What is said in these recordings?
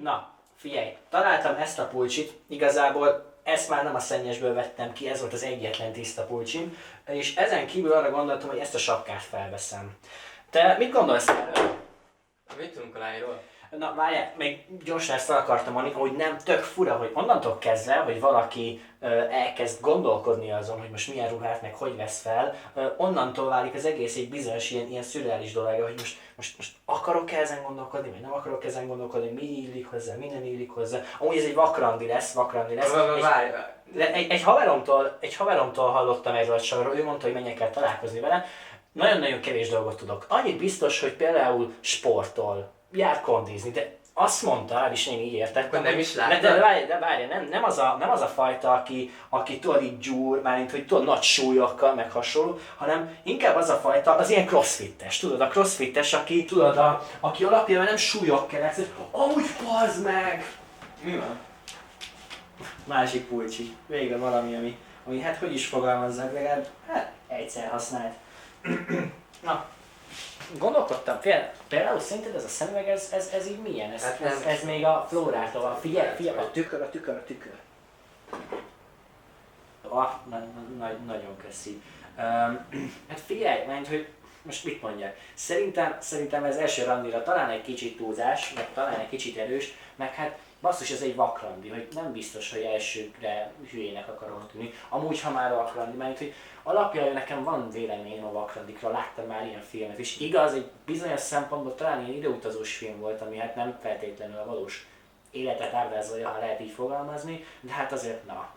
Na, figyelj, találtam ezt a pulcsit, igazából ezt már nem a szennyesből vettem ki, ez volt az egyetlen tiszta pulcsim, és ezen kívül arra gondoltam, hogy ezt a sapkát felveszem. Te mit gondolsz erről? Mit tudunk a lányról? Na várjál, még gyorsan ezt el akartam mondani, hogy nem tök fura, hogy onnantól kezdve, hogy valaki elkezd gondolkodni azon, hogy most milyen ruhát, meg hogy vesz fel, onnantól válik az egész egy bizonyos ilyen szürreális dolog, hogy most akarok-e ezen gondolkodni, vagy nem akarok ezen gondolkodni, mi illik hozzá, mi nem illik hozzá. Amúgy ez egy vakrandi lesz. Egy haveromtól hallottam erről a csarról, ő mondta, hogy menjek el találkozni vele. Nagyon-nagyon kevés dolgot tudok. Annyit biztos, hogy például sportol, jár kondizni, de azt mondta, és én így értettem, nem is láttam. de várj, nem az a fajta, aki tudod így gyúr, mármint hogy tudod nagy súlyokkal, meg hasonló, hanem inkább az a fajta, az ilyen crossfittes, tudod, a crossfittes, aki, tudod, aki alapjában nem súlyok kell, hogy amúgy bazd meg! Mi van? Másik pulcsi, végre valami, ami hát hogy is fogalmazzak, legalább hát egyszer használt. Na, gondolkodtam, például szerinted ez a szemüveg, ez így milyen? Ez még a flórától, figyelj, a tükör. Nagyon köszi. Hát figyelj, mert hogy most mit mondjak? Szerintem ez első randira talán egy kicsit túlzás, meg talán egy kicsit erős, meg hát basszus, ez egy vakrandi, hogy nem biztos, hogy elsőkre hülyének akarok tűnni. Amúgy, ha már vakrandi, mert hogy alapjában nekem van véleményem a vakrandikra, láttam már ilyen filmet, és igaz, egy bizonyos szempontból talán ilyen időutazós film volt, ami hát nem feltétlenül a valós életet ábrázolja, ha lehet így fogalmazni, de hát azért na.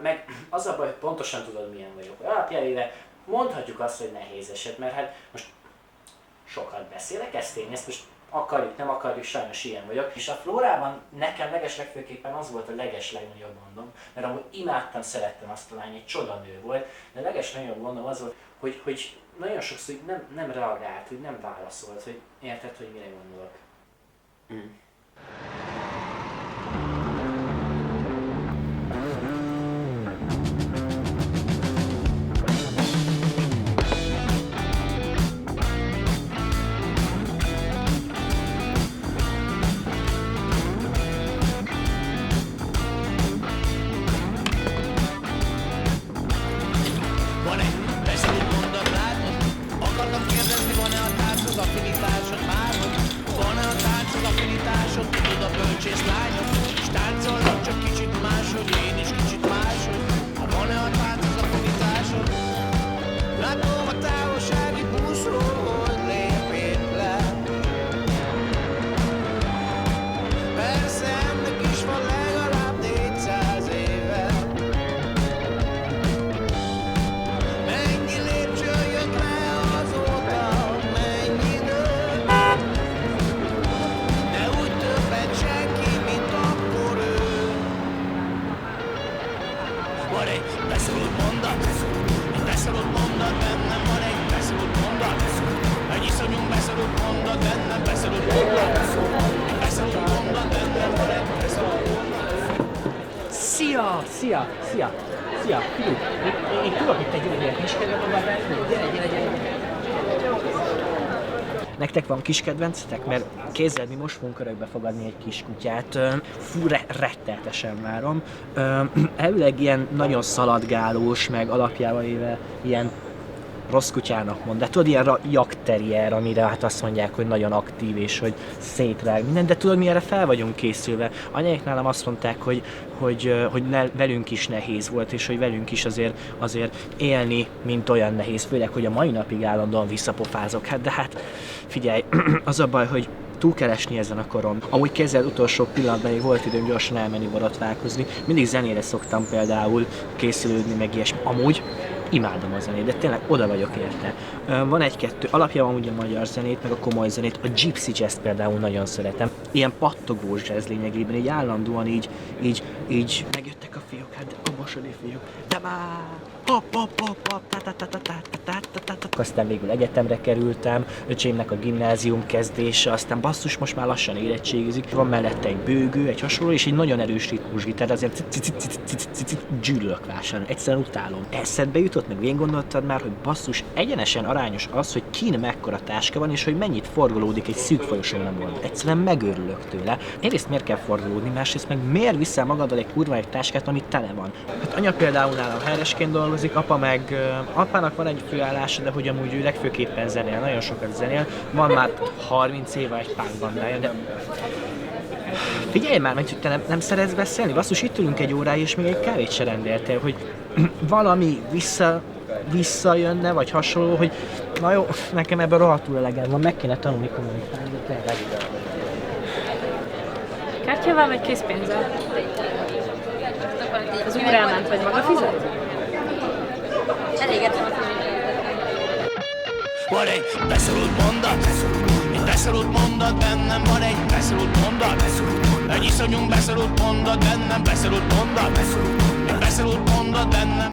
Meg az a baj, hogy pontosan tudod, milyen vagyok. Alapjában mondhatjuk azt, hogy nehéz eset, mert hát most sokat beszélek, ezt most akarjuk, nem akarjuk, sajnos ilyen vagyok. És a flórában nekem legeslegfőképpen az volt a legeslegnagyobb gondom, mert amúgy imádtam, szerettem azt a lány, egy csodanő volt, de a legeslegnagyobb gondom az volt, hogy nagyon sokszor nem reagált, hogy nem válaszolt, hogy érted, hogy mire gondolok. Van egy beszélt mondat látod? Akartam kérdezni, van-e a tánchoz affinitásod márhogy? Van-e a tánchoz affinitásod? Tudod a bölcsész lányok? És táncolnak csak kicsit máshogy, én is kicsit máshogy. Ha van-e a tánchoz affinitásod? Látom a távolsági buszról, hogy lépjél le. Persze ennek is van legalább 400 éve. Mennyi lépcső jött le azóta, mennyi idő? De úgy többet senki, mint akkor ő. Van egy beszorult mondat, bennem van egy beszorult mondat. Egy iszonyú beszorult mondat, bennem beszorult mondat. Egy beszorult mondat, bennem van egy beszorult mondat. Szia, fiú! Én tudok itt egy jó kiskedvencet, gyere. Nektek van kis kedvencetek? Mert kézzel mi most fogunk örökbe fogadni egy kis kutyát. Fú, rettenetesen várom. Elvileg ilyen nagyon szaladgálós, meg alapjával éve ilyen rossz kutyának mond, de tudod, ilyen jakterier, amire hát azt mondják, hogy nagyon aktív és hogy szétrág minden, de tudod, mi erre fel vagyunk készülve. Anyáik nálam azt mondták, hogy velünk is nehéz volt, és hogy velünk is azért élni, mint olyan nehéz, főleg, hogy a mai napig állandóan visszapofázok. Hát, de hát figyelj, az a baj, hogy túl kell esni ezen a koron. Amúgy kézzel utolsó pillanatban még volt időm gyorsan elmenni borotválkozni. Mindig zenére szoktam például készülődni, meg ilyesmi. Amúgy imádom a zenét, de tényleg oda vagyok érte. Van egy-kettő, alapjában ugye a magyar zenét, meg a komoly zenét, a Gypsy Jazz például nagyon szeretem. Ilyen pattogós jazz lényegében, így állandóan így megjöttek a fiúk, hát abba Mosani fiúk. De már! Hopp, hopp, hopp, hopp, aztán végül egyetemre kerültem, öcsémnek a gimnázium kezdése, aztán basszus, most már lassan érettségizik, van mellette egy bőgő, egy hasonló, és egy nagyon erős ritmusgitár, azért gyűlölök vásárolni, egyszerűen utálom. Eszedbe jutott, meg végig gondoltad már, hogy basszus, egyenesen arányos az, hogy kin mekkora táska van, és hogy mennyit forgolódik egy szűk folyosónban. Egyszerűen megőrülök tőle. Egyrészt miért kell forgolódni, másrészt meg miért viszel magaddal egy kurva egy táskát, ami tele van. Hát anya például nálam helyesként dolgozik, apa meg apának van egy főállása, de hogy amúgy ő legfőképpen zenél, nagyon sokat zenél, van már 30 éve egy punk bandája, de figyelj már, hogy te nem szeretsz beszélni? Basszus, itt ülünk egy óráig, és még egy kávét se rendeltél, hogy valami visszajönne, vagy hasonló, hogy na jó, nekem ebben rohadtul elegem van, meg kéne tanulni kommunikálni, de tényleg. Kártyával vagy készpénzzel? Az úr elment, vagy maga fizet? Elégedtem a Van egy beszorult mondat, egy beszorult mondat, bennem van egy beszorult mondat, egy iszonyú beszorult mondat, bennem beszorult mondat, egy beszorult mondat, bennem